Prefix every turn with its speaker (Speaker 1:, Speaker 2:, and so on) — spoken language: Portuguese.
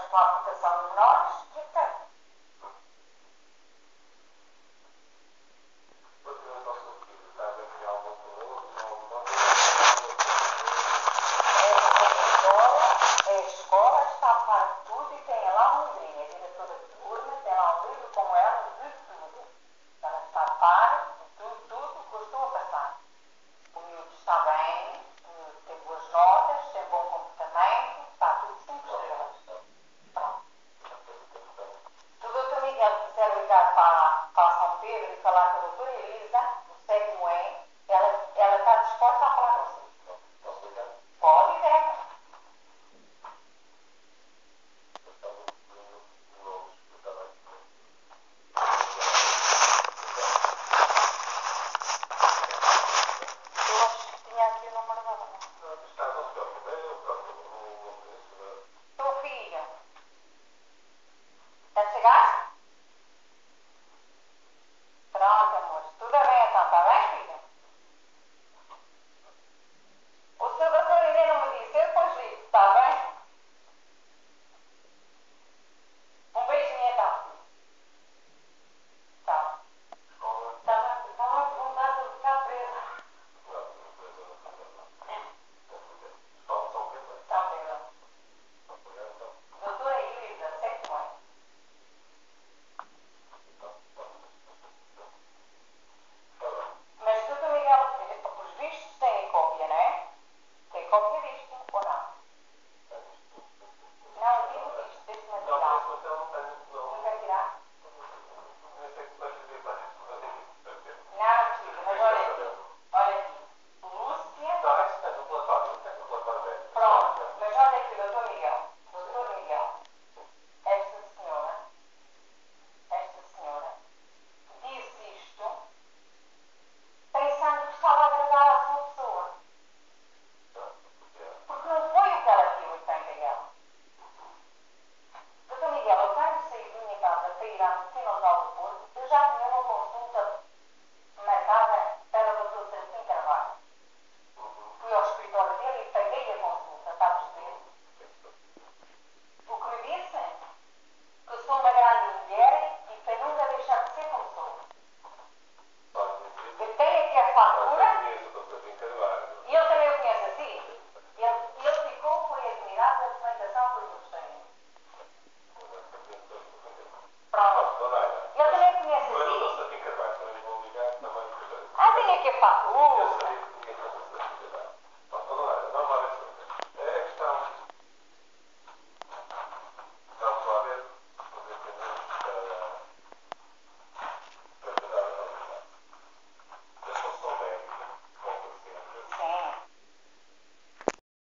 Speaker 1: para a aplicação de menores, etc. A escola está a par de tudo e tem lá uma livrinha, a diretora de turma tem lá um livro com ela de tudo. Ela está a par de tudo que eu estou a passar. O miúdo está bem, tem boas notas, tem bom comportamento, está tudo 5 estrelas. Pronto. Se o Dr. Miguel quiser ligar para São Pedro e falar com a doutora Elisa, não sei como é, ela está disposta a falar consigo. Pode e deve. Eu acho que tinha aqui o número da dona. Teu filho. Já chegaste? Pronto, amor. Tudo bem então, está bem, filha? O seu doutor ainda não me disse, eu depois digo, está bem? Um beijinho então, filho. Tá. Estava a perguntar se está presa. Está presa. Doutora Elisa, sei como é. Mas o doutor Miguel, os vistos têm cópia, não é? Tem cópia disto, ou não? Não, eu digo isto, deste material. Não quer tirar? Não, precisa, mas olha aqui. Olha aqui. Lúcia. Pronto, mas olha aqui, doutor Miguel. Doutor Miguel, esta senhora, disse isto pensando que estava a agradar à sua pessoa. Porque não foi o que ela queria muito bem para ela. Doutor Miguel, eu quando saí de minha casa para ir à medicina legal do Porto, eu já tinha uma consulta marcada para o doutor Santinho Carvalho. Fui ao escritório dele e paguei a consulta, está a perceber? O que me disse? Que eu sou uma grande mulher e para nunca deixar de ser como sou. Eu tenho aqui a fatura e ele também o conhece assim. Ele ficou, foi admirado da documentação que eu mostrei. Pronto. Ele também conhece assim. Ah, tem aqui a fatura.